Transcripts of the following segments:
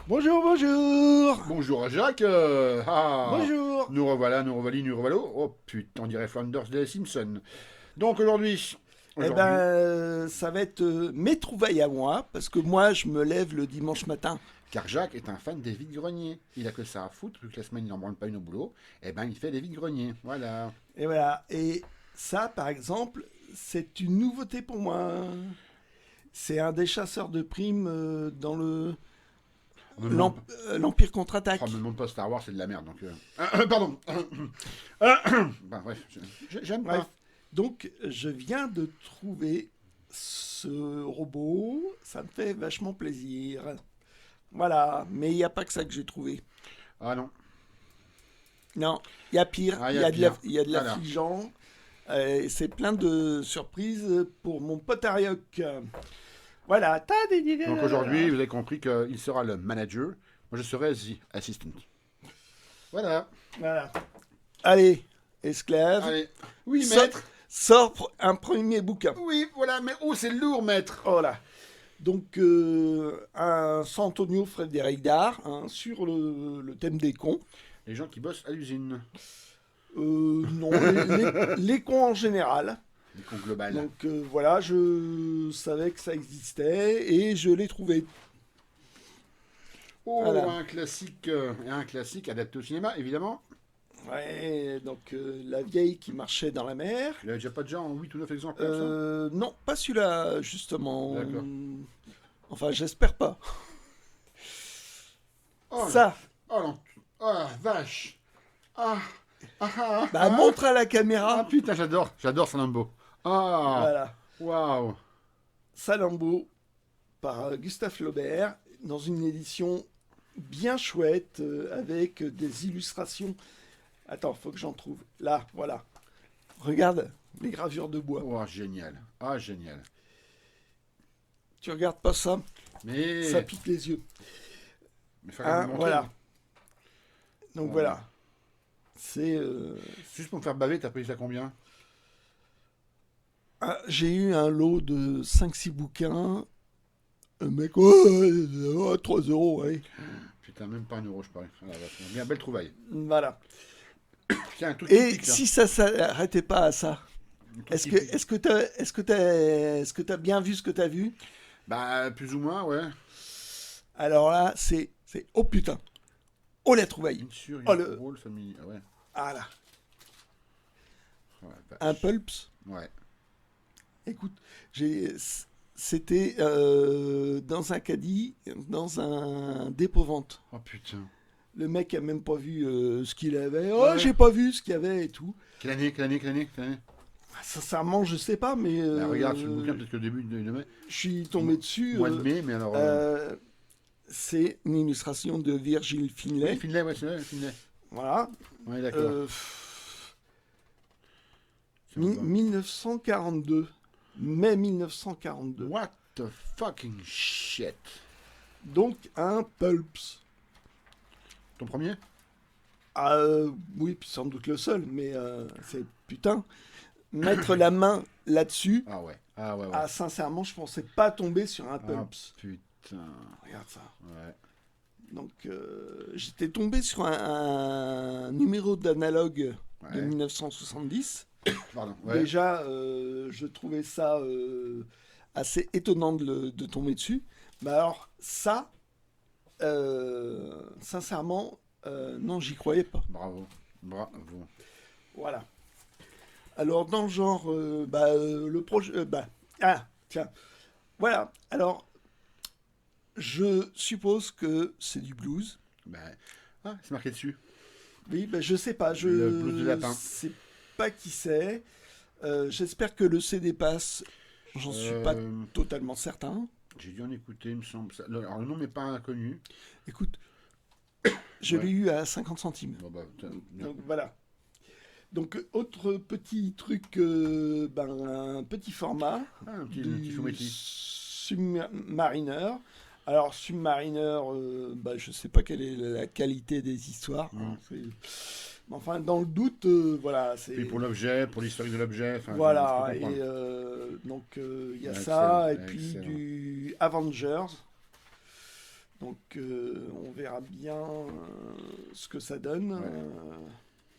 Bonjour, bonjour. Bonjour Jacques. Bonjour. Nous revoilà, nous revali, nous revalo. Oh putain, on dirait Flanders des Simpsons. Donc aujourd'hui, Eh ben, ça va être mes trouvailles à moi, parce que moi, je me lève le dimanche matin. car Jacques est un fan des vides-greniers. Il a que ça à foutre, vu que la semaine il n'en branle pas une au boulot. Eh ben, il fait des vides-greniers. Voilà. Et voilà. Et ça, par exemple, c'est une nouveauté pour moi. C'est un des chasseurs de primes dans le On me demande, l'Empire contre-attaque. me demande pas Star Wars, c'est de la merde. Donc, pardon. Bah, bref, j'aime Bref. pas. Donc, je viens de trouver ce robot. Ça me fait vachement plaisir. Voilà. Mais il n'y a pas que ça que j'ai trouvé. Ah non. Non, il y a pire. Ah, Il y y a a pire. il y a de Voilà. l'affligeant. C'est plein de surprises pour mon pote Ariok. Voilà. Donc aujourd'hui, vous avez compris qu'il sera le manager. Moi, je serai the assistant. Voilà. Voilà. Allez, esclave. Allez. Oui, Sors, maître. sors un premier bouquin. Oui, voilà, mais oh, c'est lourd, maître. Voilà. Donc, un Santonio Frédéric Dard sur le thème des cons. Les gens qui bossent à l'usine. Non, les cons en général. Les cons globales. Donc voilà, je savais que ça existait et je l'ai trouvé. Oh, Voilà. un classique adapté au cinéma, évidemment. Ouais, donc la vieille qui marchait dans la mer. Il n'y a déjà pas déjà en 8 ou 9 exemplaires, ça. Non, pas celui-là, justement. D'accord. Enfin, j'espère pas. Oh, Ça, oh, oh, la vache. Ah, bah montre à la ah, caméra. putain, j'adore Salambo. Ah, Voilà. waouh. Salambo par Gustave Flaubert dans une édition bien chouette avec des illustrations. Attends, faut que j'en trouve. Là, voilà. Regarde les gravures de bois. Oh, génial. Ah, génial. Tu regardes pas ça, Mais, ça pique les yeux. mais fallait me le montrer. Voilà. Donc Voilà. voilà. C'est. Juste pour me faire baver, t'as payé ça combien? J'ai eu un lot de 5-6 bouquins. Un mec, oh, 3 euros, allez. Putain, même pas un euro, je parie. Ah, la vache. Bien, belle trouvaille. Voilà. Tiens, un tout Et typique, là. si ça s'arrêtait pas à ça, Un tout est-ce que typique. t'as bien vu ce que t'as vu? Bah, plus ou moins, ouais. Alors là, c'est oh putain, oh la trouvaille. Une sur Oh, une le- rôle famille. Ah ouais. Ah là, Ouais, un vache. pulps. Ouais. Écoute, c'était dans un caddie, dans un dépôt-vente. Oh putain. Le mec a même pas vu ce qu'il avait. Oh, Ouais. j'ai pas vu ce qu'il y avait et tout. Quelle année, quelle année, quelle année, quelle année? Sincèrement, je sais pas, mais Bah, regarde sur le bouquin, peut-être que le début de mai. je suis tombé dessus. Mois de mai, mais alors. C'est une illustration de Virgil Oui, Finlay. Finlay, ouais, c'est vrai, Finlay. Voilà. Ouais, d'accord. Euh, Ça me va. 1942. Mai 1942. What the fucking shit. Donc un pulps. Ton premier? Oui, puis sans doute le seul, mais c'est putain. Mettre la main là-dessus, Ah ouais. Ah ouais, ouais. sincèrement, je pensais pas tomber sur un Ah, pulps. putain. Regarde ça. Ouais. Donc j'étais tombé sur un numéro d'analogue de Ouais. 1970. Pardon. Ouais. Déjà, je trouvais ça assez étonnant de tomber dessus. Mais alors, ça, sincèrement, non, j'y croyais pas. Bravo. Bravo. Voilà. Alors, dans le genre, le projet. Tiens. Voilà. Alors, je suppose que c'est du blues. Ben. Ah, c'est marqué dessus. Oui, je sais pas. Je Le blues du lapin. sais pas qui c'est. J'espère que le CD passe. J'en suis pas totalement certain. J'ai dû en écouter, il me semble. Alors, le nom n'est pas inconnu. Écoute, je Ouais. l'ai eu à 50 centimes. Bon, bah, Donc voilà. Donc autre petit truc, un petit format ah, un petit du fumetti. Submariner. Alors Submariner, je sais pas quelle est la qualité des histoires. Mm. Enfin, dans le doute, voilà, c'est... Puis pour l'objet, pour l'historique de l'objet, enfin, Voilà, je peux et comprendre. donc il y a Excellent, ça, et puis excellent. du Avengers. Donc on verra bien ce que ça donne. Ouais.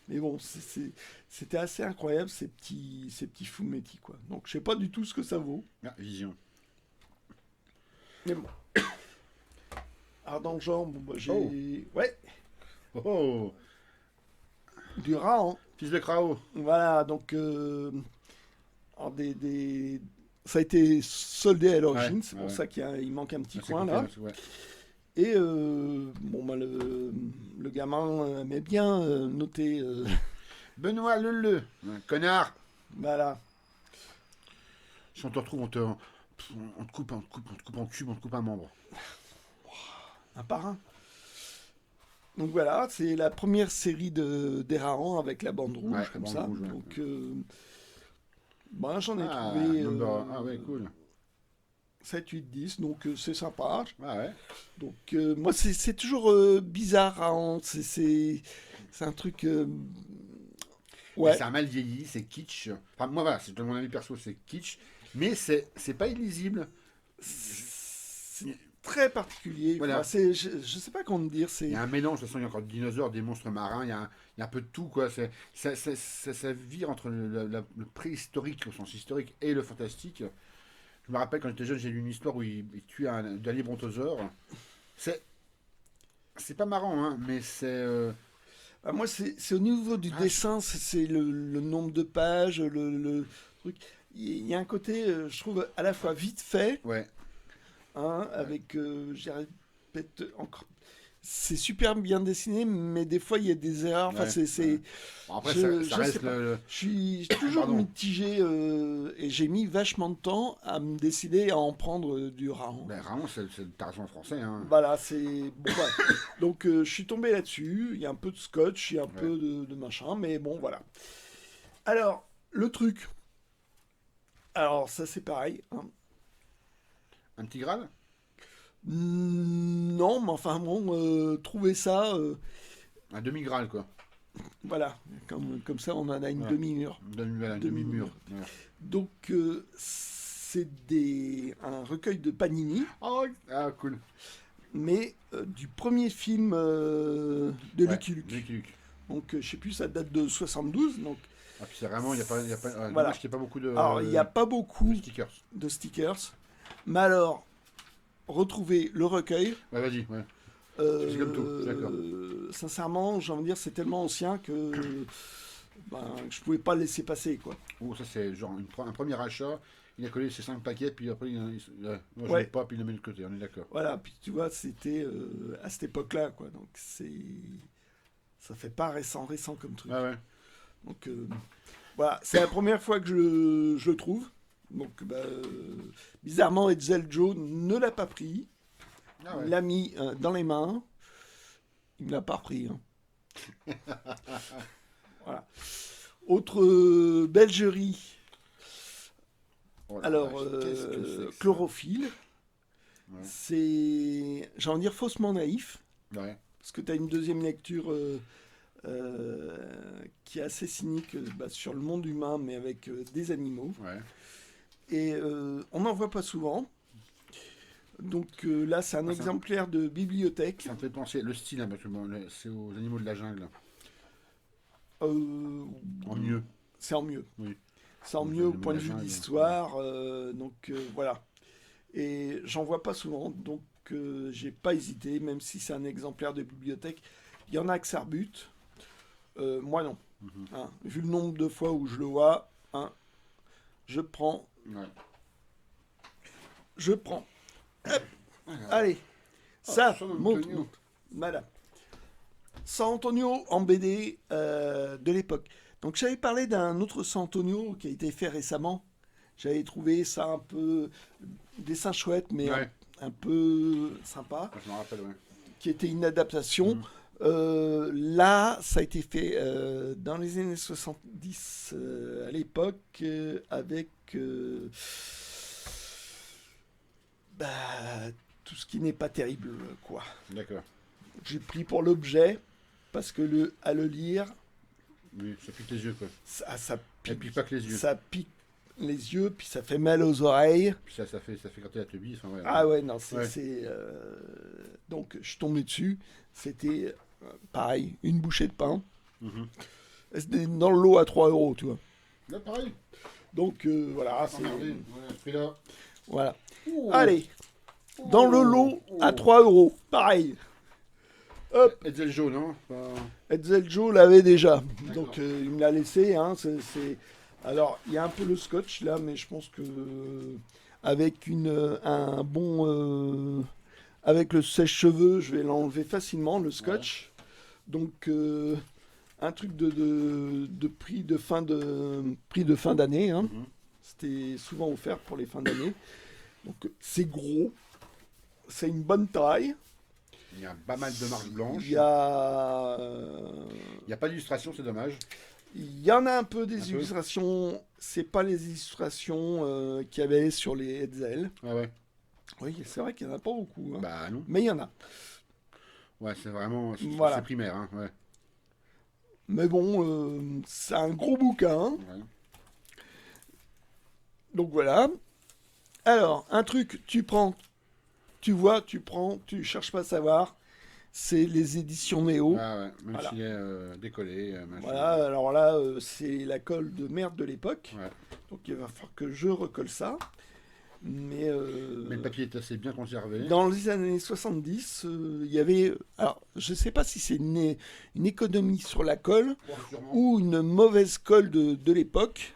Mais bon, c'était assez incroyable ces petits fumetti, quoi. Donc je sais pas du tout ce que ça vaut. Ah, Vision. Mais bon. Alors dans le genre, bon, bah, Oh, j'ai... Ouais, oh, oh. du Rahan. Fils de Krao. Voilà, donc... alors ça a été soldé à Ouais, l'origine, c'est ouais, pour ouais. ça qu'il manque un petit Ah, c'est coin compliqué, là. ouais. Et bon, bah, le gamin aimait bien noter. Benoît Leleu. Ouais, connard. Voilà. Si on te retrouve, on te coupe, on te coupe en cube, on te coupe un membre. Un par un. Donc voilà, c'est la première série d'Erahan avec la bande rouge, Ouais, comme bande ça. rouge, ouais. Donc, bah, j'en ai Ah, trouvé ah ouais, cool. 7, 8, 10, donc c'est sympa. Ah ouais. Donc, moi, c'est toujours bizarre, Rahan. C'est un truc. Mais Ouais. ça a mal vieilli, c'est kitsch. Enfin, moi, voilà, c'est de mon avis perso, c'est kitsch. Mais c'est pas illisible. C'est très particulier. Voilà. Enfin, je sais pas comment dire. Il y a un mélange, de toute façon, il y a encore des dinosaures, des monstres marins, il y a un peu de tout, quoi. Ça vire entre le préhistorique, au sens historique, et le fantastique. Je me rappelle, quand j'étais jeune, j'ai lu une histoire où il tue un dernier brontosaure. C'est c'est pas marrant, hein, mais c'est... Ah, moi, c'est au niveau du Ah, dessin, c'est le nombre de pages, le truc. Il y a un côté, je trouve, à la fois vite fait, ouais, hein, ouais, avec, je peut-être encore. C'est super bien dessiné, mais des fois, il y a des erreurs. Enfin, ouais, ouais. Bon, après, ça je sais reste pas. le... Je suis toujours Pardon. mitigé et j'ai mis vachement de temps à me décider à en prendre du Rahan. Ben, vraiment, c'est le Tarzan français, hein. Voilà, c'est bon, voilà. Donc je suis tombé là-dessus. Il y a un peu de scotch, il y a un Ouais. peu de machin, mais bon, voilà. Alors, le truc. Alors, ça, c'est pareil, hein. Un petit Graal. Non, mais enfin, bon, trouver ça, Un demi-Graal, quoi. voilà. Comme ça, on en a une Ouais. demi-mur. Voilà, un demi-mur. Demi-mur. Ouais. Donc, c'est un recueil de Panini, Oh, ah, cool. mais du premier film de Ouais, Lucky Luke. Lucky Luke. Donc, je sais plus, ça date de 72. Donc, Ah, puis c'est vraiment, il n'y a pas... voilà. Dommage qu'il n'y ait pas beaucoup Alors, il n'y a pas de beaucoup stickers. de stickers, mais alors, retrouver le recueil, Ouais, vas-y, ouais. C'est comme tout, d'accord. sincèrement, j'ai envie de dire, c'est tellement ancien que je pouvais pas le laisser passer, quoi. Oh, ça, c'est genre un premier achat. Il a collé ses 5 paquets, puis après, ouais, moi, je Ouais. n'ai pas, puis il le met de côté, on est d'accord. Voilà, puis tu vois, c'était à cette époque-là, quoi. Donc, ça fait pas récent comme truc. Ah ouais. Donc, voilà, c'est la première fois que je le trouve. Donc, bizarrement, Edsel Joe ne l'a pas pris. Ah Il ouais. l'a mis dans les mains. Il ne l'a pas repris, hein. Voilà. Autre belgerie. Oh la Alors, vache, qu'est-ce que c'est que ça? chlorophylle. Ouais. C'est, j'ai envie de dire, faussement naïf. Ouais. Parce que tu as une deuxième lecture qui est assez cynique sur le monde humain, mais avec des animaux. Ouais. Et on n'en voit pas souvent. Donc là, c'est un Ah, ça- exemplaire de bibliothèque. Ça me fait penser, le style, hein, parce que bon, c'est aux animaux de la jungle. Euh, En mieux. C'est en mieux. Oui. C'est en Donc, mieux au le point de vue ménagère, d'histoire. Donc voilà. Et j'en vois pas souvent. Donc j'ai pas hésité, même si c'est un exemplaire de bibliothèque. Il y en a que ça rebute. Moi non. Mhm. Hein, vu le nombre de fois où je le vois, hein, je prends. Ouais. Je prends. Hop, Alors, allez. oh, Ça, San monte, Antonio. monte. Voilà. San Antonio en BD de l'époque. Donc j'avais parlé d'un autre San Antonio qui a été fait récemment. J'avais trouvé ça un peu dessin chouette, mais Ouais. un peu sympa, Je me rappelle, ouais. qui était une adaptation. Mhm. Là, ça a été fait dans les années 70 à l'époque avec bah, tout ce qui n'est pas terrible, quoi. D'accord. J'ai pris pour l'objet parce que à le lire, Oui, ça pique les yeux, quoi. Ça Elle pique, pique pas que les yeux. ça pique les yeux, puis ça fait mal aux oreilles. Puis ça fait gratter la teubie. Enfin, ouais, Ah ouais, non, Ouais. Donc, je suis tombé dessus. C'était, pareil, une bouchée de pain. Mhm. Et c'était dans le lot à 3 euros, tu vois. Là, pareil. Donc, voilà, Ah, regardez, voilà, ce prix-là. Voilà. Oh. Allez, dans le lot Oh. à 3 euros, pareil. Hop, Hetzel jaune, hein. Enfin, Hetzel Joe l'avait déjà. D'accord. Donc, il me l'a laissé. Hein, Alors, il y a un peu le scotch là, mais je pense que avec un bon. Avec le sèche-cheveux, je vais l'enlever facilement, le scotch. Donc, un truc de prix de fin d'année. Hein. Mhm. C'était souvent offert pour les fins d'année. Donc, c'est gros. C'est une bonne taille. Il y a pas mal de marques blanches. Il y a. Il n'y a pas d'illustration, c'est dommage. Il y en a un peu des Un peu. illustrations. C'est pas les illustrations qu'il y avait sur les Hetzel. Ah ouais. Oui, c'est vrai qu'il n'y en a pas beaucoup. Hein. Bah non. Mais il y en a. Ouais, c'est vraiment. Voilà. C'est primaire, hein. Ouais. Mais bon, c'est un gros bouquin. Hein. Ouais. Donc voilà. Alors, un truc, tu prends, tu vois, tu prends, tu cherches pas à savoir. C'est les éditions Néo. Ah ouais, même Voilà. s'il est décollé, machin. Voilà, alors là, c'est la colle de merde de l'époque. Ouais. Donc il va falloir que je recolle ça. Mais, Mais le papier est assez bien conservé. dans les années 70, il y avait. Alors, je sais pas si c'est une économie sur la colle Ouais, sûrement. ou une mauvaise colle de l'époque.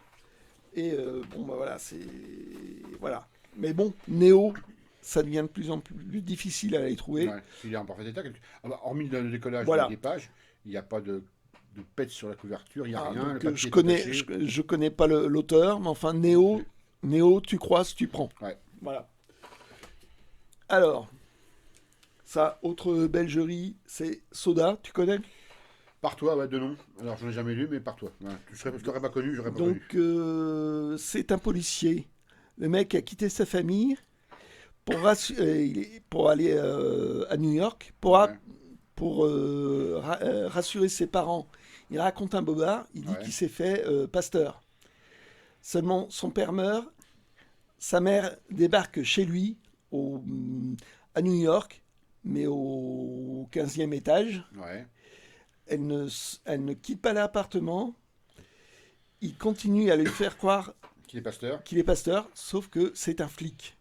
Et bon, bah voilà, c'est. Voilà. Mais bon, Néo, ça devient de plus en plus difficile à les trouver. Ouais, s'il est en parfait état. Ah bah, hormis le décollage Voilà. des pages, il n'y a pas de pet sur la couverture, il n'y a Ah, rien. Le donc, papier je est connais, attaché. je connais pas l'auteur, mais enfin, Néo, tu croises, tu prends. Ouais. Voilà. Alors, ça, autre belgerie, c'est Soda, tu connais? Par toi, ouais, de nom. Alors, je n'ai jamais lu, mais par toi. Ouais. Je l'aurais pas connu, j'aurais pas connu. Donc, c'est un policier. Le mec a quitté sa famille pour aller à New York, Ouais. pour rassurer ses parents. Il raconte un bobard, il dit Ouais. qu'il s'est fait pasteur. Seulement, son père meurt, sa mère débarque chez lui à New York, mais au 15e étage. Ouais. Elle ne quitte pas l'appartement. Il continue à lui faire croire Qui est pasteur. qu'il est pasteur, sauf que c'est un flic.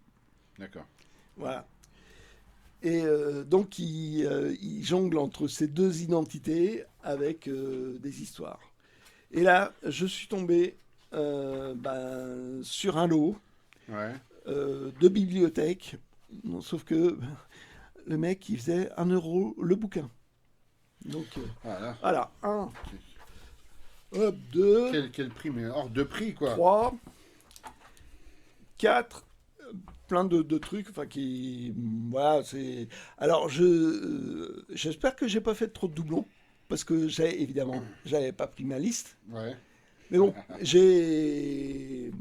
D'accord. Voilà. Et donc, il jongle entre ces deux identités avec des histoires. Et là, je suis tombé sur un lot Ouais. de bibliothèque. Non, sauf que le mec, il faisait 1 euro le bouquin. Donc, Voilà. voilà. 1, hop, 2, Quel prix, mais hors de prix, quoi. 3, 4, plein de trucs, enfin qui, voilà, c'est. Alors j'espère que j'ai pas fait trop de doublons parce que j'avais pas pris ma liste, Ouais. mais bon, j'ai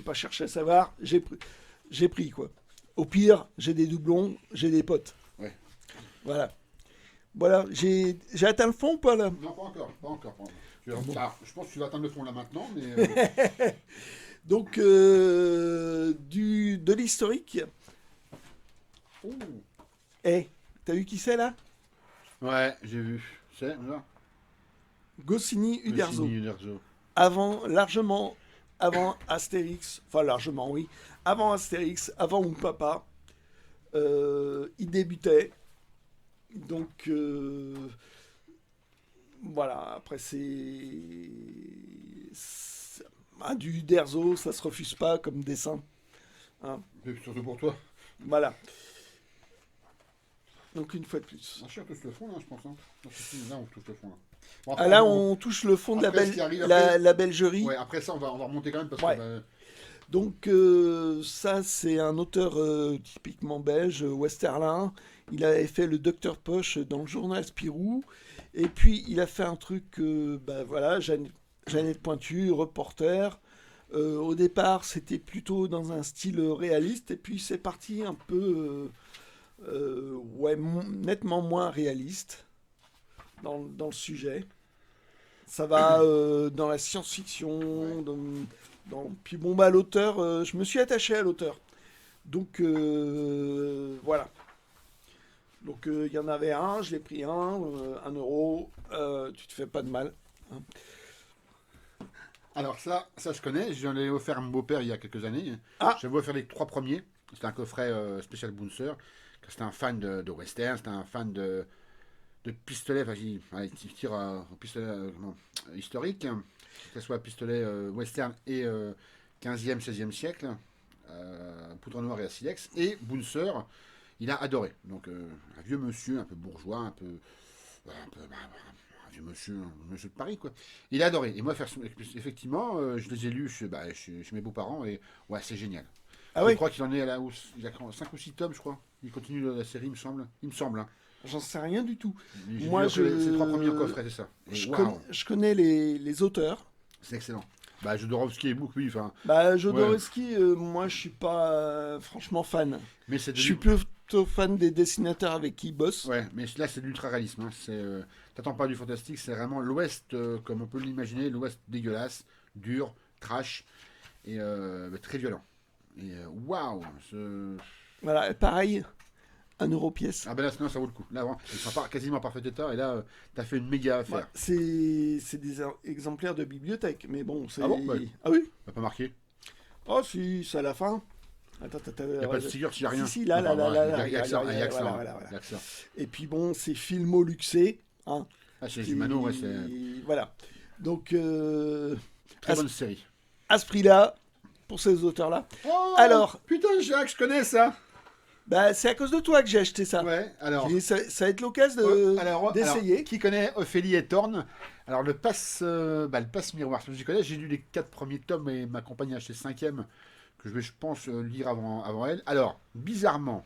pas cherché à savoir, j'ai pris quoi. Au pire, j'ai des doublons, j'ai des potes. Ouais. Voilà, j'ai atteint le fond ou pas là? Non, pas encore, pas encore. Pas encore. Bon. Alors, je pense que tu vas atteindre le fond là maintenant, mais Donc de l'historique. oh. Eh, t'as vu qui c'est là? Ouais, j'ai vu. C'est là. Goscinny Uderzo. Goscinny, Uderzo. Largement avant Astérix, enfin largement oui, avant Astérix, avant Mon Papa, il débutait. Donc voilà, après du Uderzo, ça se refuse pas comme dessin. Hein, Et surtout pour toi. voilà. Donc une fois de plus. Ah, on touche le fond là, je pense. Hein. Là, on touche le fond là. Bon, Ah, là, on touche le fond de après, ce qui arrive après- la belgerie. Ouais, après ça, on va remonter quand même parce Ouais. que. Donc ça, c'est un auteur typiquement belge, Westerlin. Il avait fait le Docteur Poche dans le journal Spirou. Et puis, il a fait un truc, voilà, Jeannette Pointu, reporter. Au départ, c'était plutôt dans un style réaliste. Et puis, c'est parti un peu, nettement moins réaliste dans le sujet. Ça va dans la science-fiction. Puis bon, bah, l'auteur, je me suis attaché à l'auteur. Donc, voilà. Donc, il y en avait un, je l'ai pris un euro. Tu te fais pas de mal, hein. Alors ça je connais, j'en ai offert à mon beau-père il y a quelques années. Ah, J'avais offert les 3 premiers. C'était un coffret spécial Bouncer. C'était un fan de western, c'était un fan de pistolet, enfin, il tire au pistolet historique, hein, que ce soit pistolet western et 15e, 16e siècle, poudre noire et à silex. Et Bouncer, il a adoré. Donc un vieux monsieur, un peu bourgeois, un vieux monsieur, un monsieur de Paris, quoi. Il a adoré. Et moi, effectivement, je les ai lus chez mes beaux-parents et ouais, c'est génial. ah Je oui, crois qu'il en est à il y a 5 ou 6 tomes, je crois. Il continue la série, il me semble. Il me semble, hein. j'en sais rien du tout. J'ai Moi, lu ces 3 premiers coffrets, c'est ça. Et waouh, je connais les auteurs. c'est excellent. Bah, Jodorowsky et Book, oui, enfin, Bah, ouais. Jodorowsky, moi, je suis pas franchement fan. Mais c'est de Je suis plutôt fan des dessinateurs avec qui il bosse. ouais, mais là, c'est de l'ultra-réalisme, hein. T'attends pas du fantastique, c'est vraiment l'Ouest, comme on peut l'imaginer, l'Ouest dégueulasse, dur, trash, et très violent. Et waouh, Voilà, pareil, un euro pièce. ah ben là, sinon, ça vaut le coup. Là, vraiment, ils sont quasiment en parfait état, et là, t'as fait une méga Ouais, affaire. c'est des exemplaires de bibliothèque, mais bon, c'est... Ah bon, bah, Ah oui? t'as pas marqué. Oh si, c'est à la fin. Attends, Il n'y a pas de sticker s'il n'y a rien. Si, si, là, Enfin, là, là, il là, y a que ça, il y a que ça, voilà, hein. voilà, Il y voilà. a que ça. Et puis bon, c'est filmo-luxé, hein, Ah, chez qui- Humano, ouais, c'est Voilà. Donc, très à, bonne série. à ce prix-là, pour ces auteurs-là. Oh, Alors, putain, Jacques, je connais ça. bah, c'est à cause de toi que j'ai acheté ça. Ouais, alors. Ça va être l'occasion d'essayer. Qui connaît Ophélie et Thorne? Alors, le passe miroir, je connais, j'ai lu les 4 premiers tomes et ma compagne a acheté le 5e, que je vais, je pense, lire avant elle. Alors, bizarrement,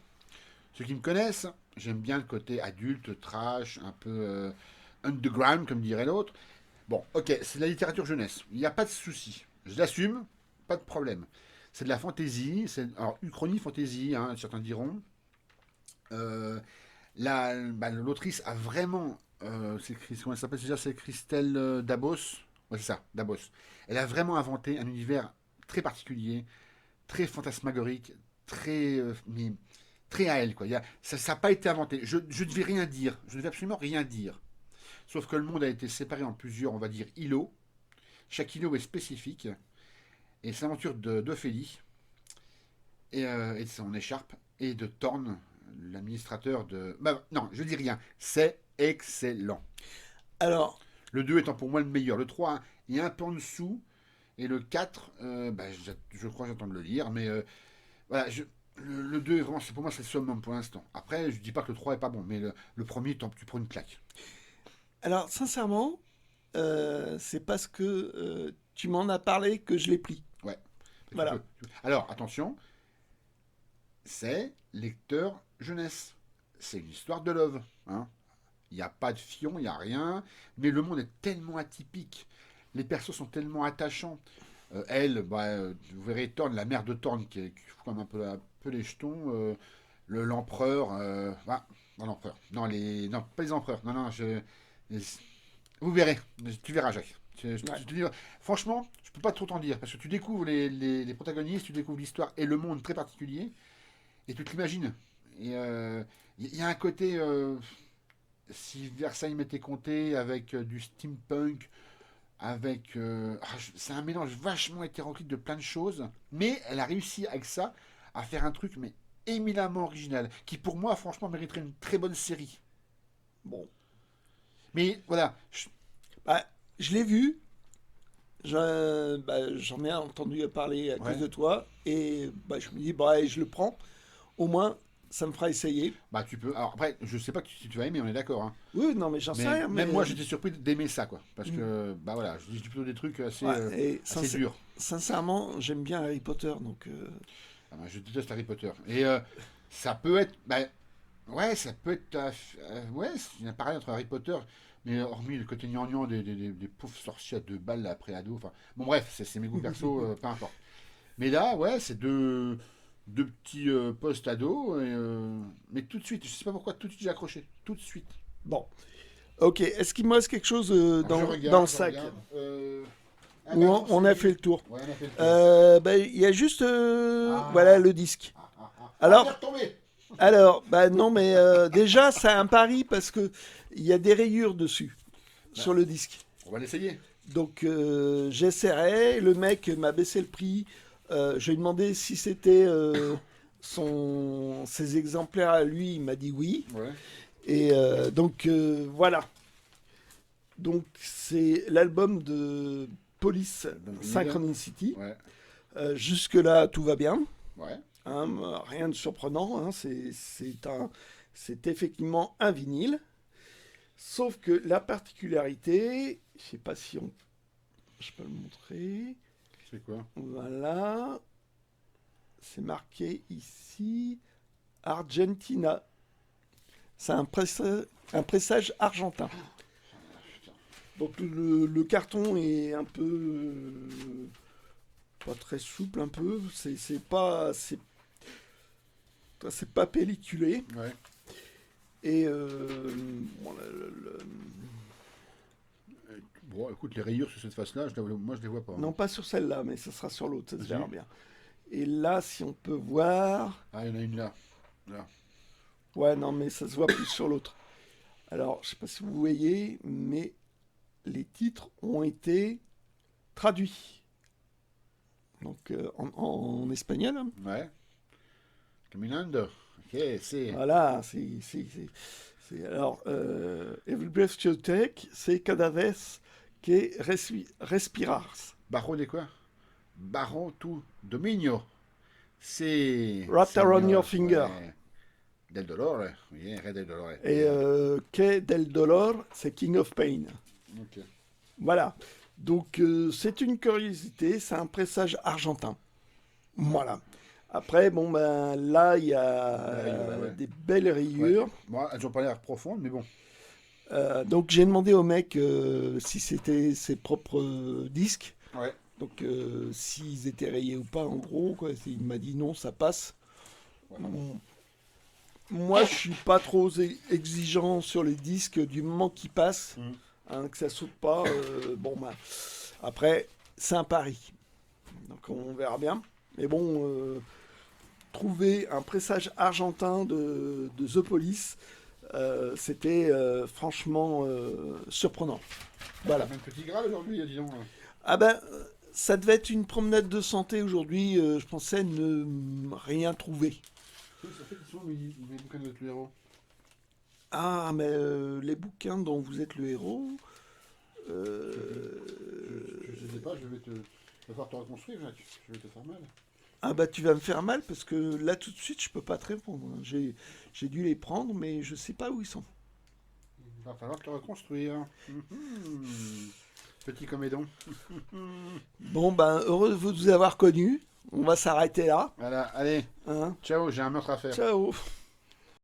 ceux qui me connaissent, j'aime bien le côté adulte, trash, un peu underground, comme dirait l'autre. Bon, ok, c'est de la littérature jeunesse, il n'y a pas de souci. Je l'assume, pas de problème. C'est de la fantaisie, alors uchronie fantaisie, hein, certains diront. Euh, l'autrice a vraiment, comment elle s'appelle déjà, c'est Christelle Dabos. Ouais, c'est ça, Dabos. Elle a vraiment inventé un univers très particulier, très fantasmagorique, mais très à elle, quoi. Ça n'a pas été inventé. Je ne vais rien dire, je ne vais absolument rien dire. Sauf que le monde a été séparé en plusieurs, on va dire, îlots. Chaque îlot est spécifique. Et c'est l'aventure d'Ophélie et de son écharpe et de Thorne, l'administrateur de... Bah, non, je dis rien. C'est excellent. Alors, Le 2 étant pour moi le meilleur. Le 3 est un peu en dessous. Et le 4, je crois que j'attends de le lire. Mais voilà, le 2 est vraiment, pour moi, c'est le summum pour l'instant. Après, je dis pas que le 3 est pas bon. Mais le premier, tu prends une claque. alors sincèrement, c'est parce que tu m'en as parlé que je l'ai pris. Ouais. Voilà. Alors, attention. C'est lecteur jeunesse. C'est une histoire de love. Hein. Il n'y a pas de fion, il n'y a rien. Mais le monde est tellement atypique. Les persos sont tellement attachants. Elle, vous verrez Thorne, la mère de Thorne, qui fout comme un peu les jetons. L'empereur. Non, l'empereur. Non, pas les empereurs. Non, non, vous verrez. Tu verras, Jacques. Franchement, je peux pas trop t'en dire. Parce que tu découvres les protagonistes, tu découvres l'histoire et le monde très particulier. Et tu te l'imagines. Et il y a un côté. Si Versailles m'était compté avec du steampunk, avec. C'est un mélange vachement hétéroclite de plein de choses. Mais elle a réussi avec ça à faire un truc, mais éminemment original. Qui pour moi, franchement, mériterait une très bonne série. Bon, Mais voilà. bah, je l'ai vu. J'en ai entendu parler à Ouais. cause de toi. Et bah, je me dis, bah, je le prends. Au moins, ça me fera essayer. Bah, tu peux. Alors après, je sais pas si tu vas aimer, on est d'accord. Hein. Oui, non, mais j'en sais Mais rien. même moi, j'étais surpris d'aimer ça, quoi. Parce Mm. que, bah voilà, je dis plutôt des trucs assez, Ouais, et assez durs. sincèrement, j'aime bien Harry Potter. Donc, Ah bah, je déteste Harry Potter. Et ça peut être. Bah, ouais, ça peut être. Ouais, il y a pareil entre Harry Potter, mais hormis le côté gnangnan des pauvres sorciers à 2 balles là, après ado. Enfin, bon, bref, c'est mes goûts perso, peu importe. Mais là, ouais, c'est deux petits post-ados. Mais tout de suite, je sais pas pourquoi, tout de suite j'ai accroché. Tout de suite. bon. Ok, est-ce qu'il me reste quelque chose Alors, je regarde, dans le je sac? regarde. Ah Ou bah non, on a fait le tour? Ouais, on a fait le tour. Bah, il y a juste Ah. voilà le disque. Ah, il est Alors, retombé. bah non, mais déjà, c'est un pari parce que il y a des rayures dessus, sur le disque. On va l'essayer. Donc, j'essaierai. Le mec m'a baissé le prix. Je lui ai demandé si c'était ses exemplaires à lui. Il m'a dit oui. Ouais. Et donc, voilà. Donc, c'est l'album de Police Donc, Synchronicity. Ouais. Jusque-là, tout va bien. Ouais. Hein, rien de surprenant. Hein, c'est effectivement un vinyle. Sauf que la particularité, je sais pas si je peux le montrer. C'est quoi? Voilà. C'est marqué ici Argentina. C'est un pressage argentin. Donc le carton est un peu pas très souple, un peu. C'est pas pelliculé. Ouais. Et Bon, écoute, les rayures sur cette face-là, moi je les vois pas. non, pas sur celle-là, mais ça sera sur l'autre, ça se Vas-y. verra bien. Et là, si on peut voir. Ah, il y en a une là. Là. Ouais, non, mais ça se voit plus sur l'autre. Alors, je sais pas si vous voyez, mais les titres ont été traduits. Donc, en espagnol. Hein. Ouais. Caminando. Ok, c'est. Voilà, alors, Every Breath You Take, c'est cada vez que respiras. Bajo de quoi? Bajo tu dominio. C'est. Wrapped around Señor, your finger. ouais. Del dolor. Oui, Re del dolor. Et que del dolor, c'est King of Pain. Ok. Voilà. Donc, c'est une curiosité, c'est un pressage argentin. Voilà. Après, bon, ben là, il y a Ouais. des belles rayures. Ouais. Moi, elles ont pas l'air profondes, mais bon. Donc, j'ai demandé au mec si c'était ses propres disques. Ouais. Donc, s'ils étaient rayés ou pas, en gros, quoi. Il m'a dit non, ça passe. Ouais. Bon. Moi, je suis pas trop exigeant sur les disques du moment qu'ils passent, hein, que ça saute pas. Bon, bah, après, c'est un pari. Donc, on verra bien. Mais bon, trouver un pressage argentin de The Police, c'était franchement surprenant. Voilà. Même petit gras aujourd'hui, disons. Ah ben, ça devait être une promenade de santé aujourd'hui. Je pensais ne rien trouver. Ça fait qu'ils sont les bouquins de le héros. Ah, mais les bouquins dont vous êtes le héros. Je sais pas, je vais devoir te reconstruire, Jacques. Je vais te faire mal. Ah bah tu vas me faire mal parce que là tout de suite je peux pas te répondre. J'ai dû les prendre mais je sais pas où ils sont. Il va falloir te reconstruire. Petit comédon. Bon ben heureux de vous avoir connu. On va s'arrêter là. Voilà, allez, Hein. ciao, j'ai un meurtre à faire. Ciao.